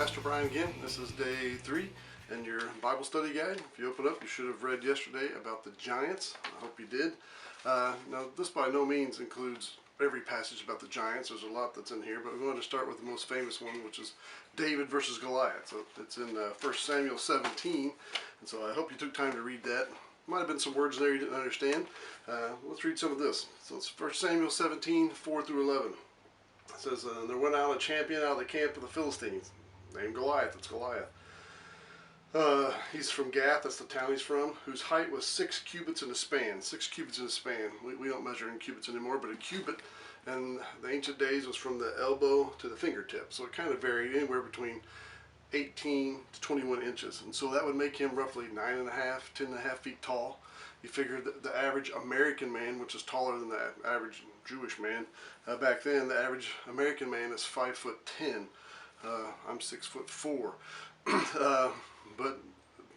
Pastor Brian again. This is day 3 in your Bible study guide. If you open up, you should have read yesterday about the giants. I hope you did. Now, this by no means includes every passage about the giants. There's a lot that's in here, but we want to start with the most famous one, which is David versus Goliath. So it's in 1 Samuel 17, and so I hope you took time to read that. Might have been some words there you didn't understand. Let's read some of this. So it's 1 Samuel 17, 4 through 11. It says, there went out a champion out of the camp of the Philistines, named Goliath. It's Goliath. He's from Gath, that's the town he's from, whose height was 6 cubits in a span. 6 cubits in a span. We don't measure in cubits anymore, but a cubit in the ancient days was from the elbow to the fingertip. So it kind of varied anywhere between 18 to 21 inches. And so that would make him roughly 9.5, 10.5 feet tall. You figure that the average American man, which is taller than the average Jewish man, back then the average American man is 5'10". I'm 6'4". But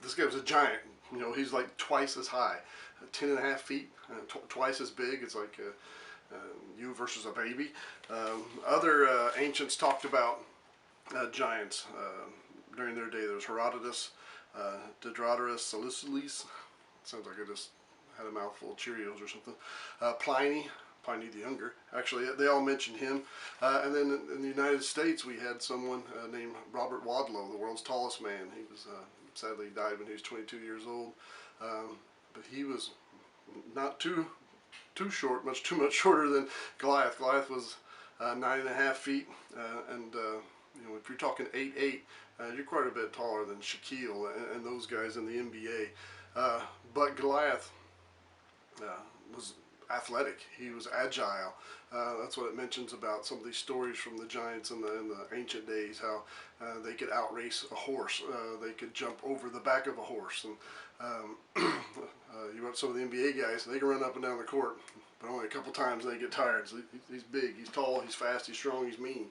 this guy was a giant. You know, he's like twice as high, 10.5 feet, twice as big. It's like you versus a baby. Other ancients talked about giants during their day. There was Herodotus, Diodorus Siculus. Sounds like I just had a mouthful of Cheerios or something. Pliny the Younger. Actually, they all mentioned him. And then in the United States, we had someone named Robert Wadlow, the world's tallest man. He was sadly died when he was 22 years old. But he was not too short, too much shorter than Goliath. Goliath was 9.5 feet, and you know, if you're talking 8'8", you're quite a bit taller than Shaquille and those guys in the NBA. But Goliath was athletic. He was agile. That's what it mentions about some of these stories from the giants in the ancient days, how they could outrace a horse. They could jump over the back of a horse. And you watch some of the NBA guys, they can run up and down the court, but only a couple times they get tired. So he's big, he's tall, he's fast, he's strong, he's mean.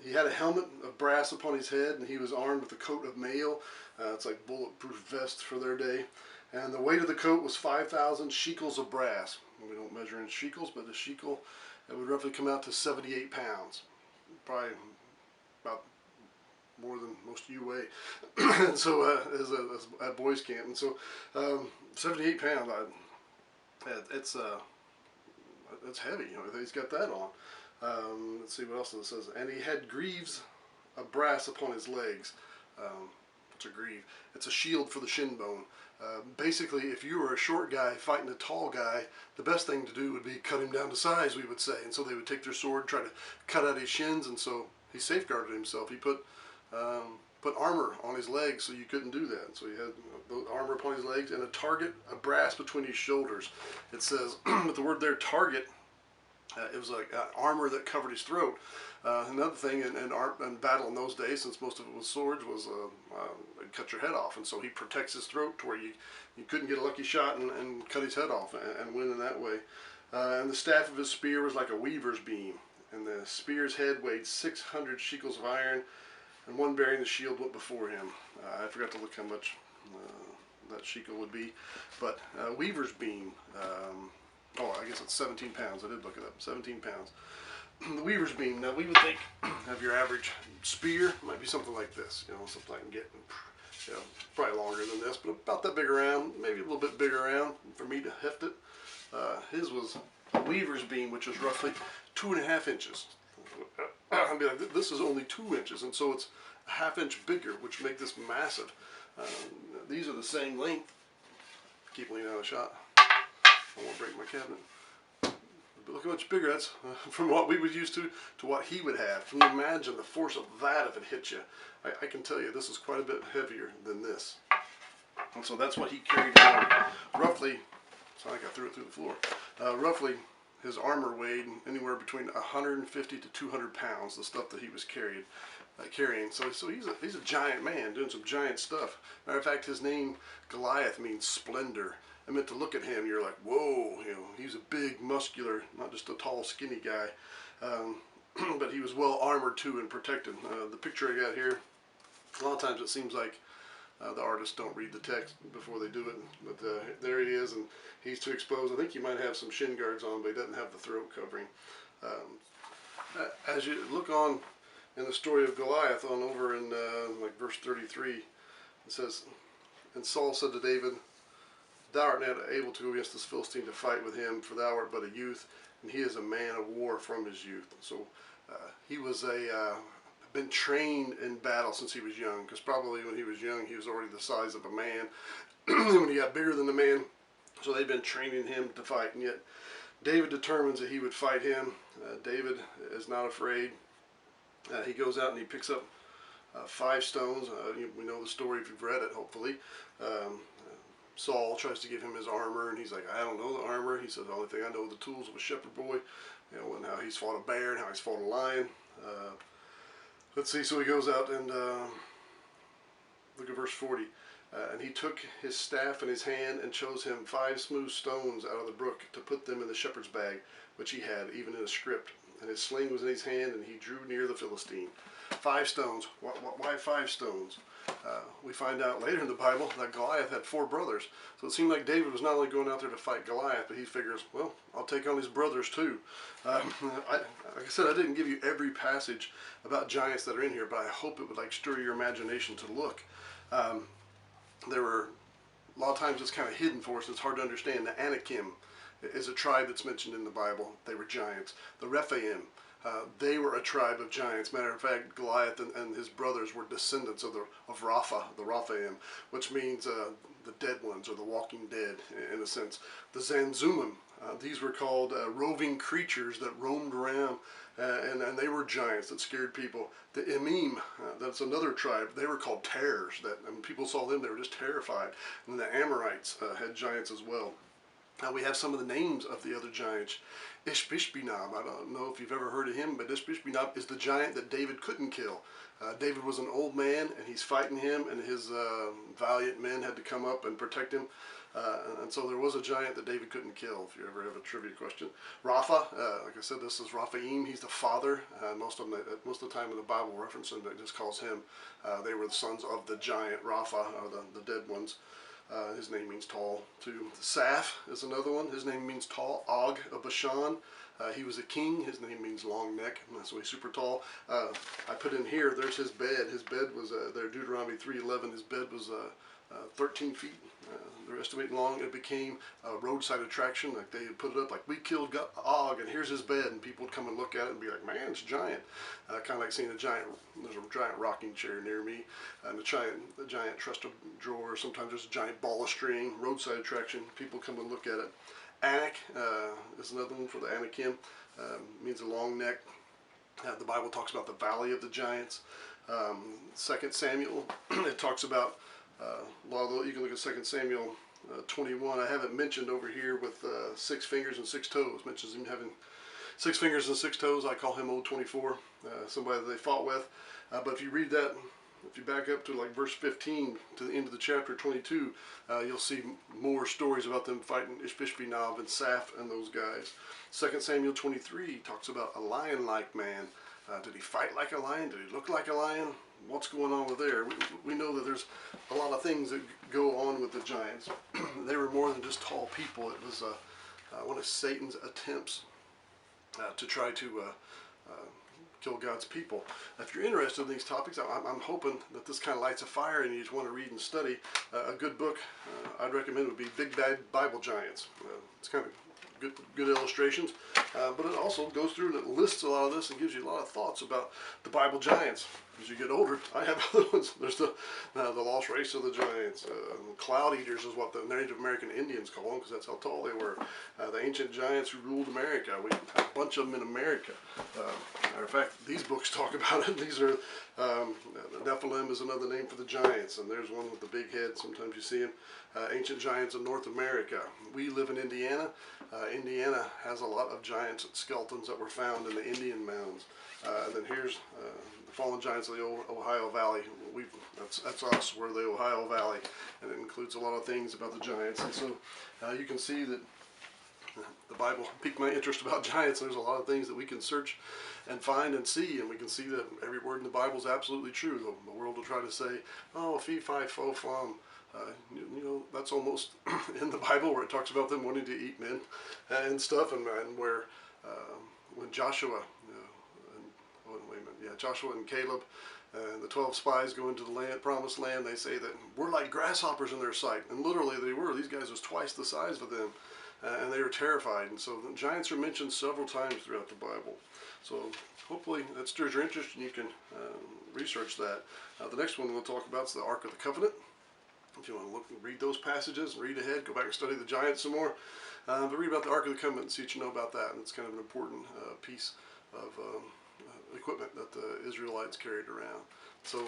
He had a helmet of brass upon his head, and he was armed with a coat of mail. It's like bulletproof vest for their day. And the weight of the coat was 5,000 shekels of brass. We don't measure in shekels, but a shekel, it would roughly come out to 78 pounds. Probably about more than most of you weigh. And so, as at boys camp. And so, 78 pounds, it's heavy. You know, he's got that on. Let's see what else it says. And he had greaves of brass upon his legs. What's a greave? It's a shield for the shin bone. Basically, if you were a short guy fighting a tall guy, the best thing to do would be cut him down to size, we would say. And so they would take their sword and try to cut out his shins, and so he safeguarded himself. He put armor on his legs so you couldn't do that. So he had the armor upon his legs and a target of brass between his shoulders. It says, with the word there, target, it was like armor that covered his throat. Another thing in battle in those days, since most of it was swords, was they'd cut your head off, and so he protects his throat to where you couldn't get a lucky shot and cut his head off and win in that way. And the staff of his spear was like a weaver's beam, and the spear's head weighed 600 shekels of iron, and one bearing the shield went before him. I forgot to look how much that shekel would be, but weaver's beam. I guess it's 17 pounds. I did look it up. 17 pounds. The weaver's beam. Now, we would think of your average spear might be something like this. You know, something I can get, you know, probably longer than this, but about that big around, maybe a little bit bigger around for me to heft it. His was a weaver's beam, which was roughly 2.5 inches. I'd be like, this is only 2 inches, and so it's a ½ inch bigger, which make this massive. These are the same length. Keep leaning out of shot. I won't break my cabinet. But look how much bigger that's from what we would use to what he would have. Can you imagine the force of that if it hit you? I can tell you this is quite a bit heavier than this. And so that's what he carried down. Roughly, it's not like I threw it through the floor. Roughly, his armor weighed anywhere between 150 to 200 pounds, the stuff that he was carrying. So he's a giant man doing some giant stuff. Matter of fact, his name Goliath means splendor. I meant to look at him, you're like, whoa, you know, he's a big, muscular, not just a tall, skinny guy. But he was well armored too and protected. The picture I got here, a lot of times it seems like the artists don't read the text before they do it, but there he is, and he's too exposed. I think he might have some shin guards on, but he doesn't have the throat covering. As you look on in the story of Goliath on over in like verse 33. It says, "And Saul said to David, Thou art not able to go against this Philistine to fight with him, for thou art but a youth, and he is a man of war from his youth." So he was been trained in battle since he was young, because probably when he was young he was already the size of a man. When he got bigger than the man, so they'd been training him to fight, and yet David determines that he would fight him. David is not afraid. He goes out and he picks up 5 stones. We know the story if you've read it, hopefully. Saul tries to give him his armor, and he's like, "I don't know the armor." He says, "The only thing I know are the tools of a shepherd boy," and how he's fought a bear and how he's fought a lion. Let's see, so he goes out and look at verse 40. "And he took his staff in his hand and chose him 5 smooth stones out of the brook to put them in the shepherd's bag, which he had, even in a scrip. And his sling was in his hand, and he drew near the Philistine." 5 stones. Why 5 stones? We find out later in the Bible that Goliath had 4 brothers. So it seemed like David was not only going out there to fight Goliath, but he figures, well, I'll take on his brothers too. Like I said, I didn't give you every passage about giants that are in here, but I hope it would stir your imagination to look. There were a lot of times it's kind of hidden for us. It's hard to understand. The Anakim is a tribe that's mentioned in the Bible. They were giants. The Rephaim, they were a tribe of giants. Matter of fact, Goliath and his brothers were descendants of Rapha, the Rephaim, which means the dead ones, or the walking dead, in a sense. The Zanzumim, these were called roving creatures that roamed around, and they were giants that scared people. The Emim, that's another tribe. They were called terrors. When people saw them, they were just terrified. And the Amorites had giants as well. We have some of the names of the other giants. Ishbishbenob, I don't know if you've ever heard of him, but Ishbishbenob is the giant that David couldn't kill. David was an old man, and he's fighting him, and his valiant men had to come up and protect him. And so there was a giant that David couldn't kill, if you ever have a trivia question. Rapha, like I said, this is Rephaim. He's the father. Most of the time in the Bible reference, and it just calls him. They were the sons of the giant Rapha, or the dead ones. His name means tall too. Saph is another one. His name means tall. Og of Bashan. He was a king. His name means long neck. So he's super tall. I put in here, there's his bed. His bed was, there, Deuteronomy 3:11, his bed was 13 feet. They're estimating long. It became a roadside attraction. Like they put it up like, "We killed Og, and here's his bed," and people would come and look at it and be like, "Man, it's giant." Kind of like seeing there's a giant rocking chair near me, and the giant chest drawer. Sometimes there's a giant ball of string. Roadside attraction. People come and look at it. Anak is another one for the Anakim. Means a long neck. The Bible talks about the valley of the giants. 2 Samuel, it talks about although you can look at 2 Samuel 21. I haven't mentioned over here with 6 fingers and 6 toes. Mentions him having 6 fingers and 6 toes. I call him Old 24, somebody that they fought with. But if you read that, if you back up to like verse 15 to the end of the chapter 22, you'll see more stories about them fighting Ishbishbenob and Saph and those guys. 2 Samuel 23 talks about a lion-like man. Did he fight like a lion? Did he look like a lion? What's going on with there? We know that there's a lot of things that go on with the giants. They were more than just tall people. It was one of Satan's attempts to try to kill God's people. If you're interested in these topics, I'm hoping that this kind of lights a fire and you just want to read and study. A good book I'd recommend would be Big Bad Bible Giants. It's kind of good illustrations, but it also goes through and it lists a lot of this and gives you a lot of thoughts about the Bible giants. As you get older, I have other ones. There's the Lost Race of the Giants. Cloud Eaters is what the Native American Indians call them, because that's how tall they were. The ancient giants who ruled America. We have a bunch of them in America. Matter of fact, these books talk about it. These are the Nephilim is another name for the giants, and there's one with the big head. Sometimes you see them. Ancient giants of North America. We live in Indiana. Indiana has a lot of giants and skeletons that were found in the Indian mounds. And then here's the fallen giants of the Ohio Valley. That's us. We're the Ohio Valley, and it includes a lot of things about the giants. And so you can see that the Bible piqued my interest about giants. There's a lot of things that we can search and find and see, and we can see that every word in the Bible is absolutely true. The world will try to say, "Oh, fee, fi, fo, fum." You know, that's almost in the Bible where it talks about them wanting to eat men and stuff, and where when Joshua, Joshua and Caleb, and the 12 spies go into the promised land. They say that we're like grasshoppers in their sight, and literally they were. These guys was twice the size of them, and they were terrified. And so the giants are mentioned several times throughout the Bible. So hopefully that stirs your interest, and you can research that. The next one we'll talk about is the Ark of the Covenant. If you want to look and read those passages and read ahead, go back and study the giants some more. But read about the Ark of the Covenant and see what you know about that. And it's kind of an important piece of equipment that the Israelites carried around. So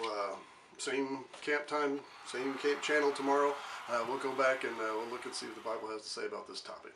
same camp time, same camp channel tomorrow. We'll go back and we'll look and see what the Bible has to say about this topic.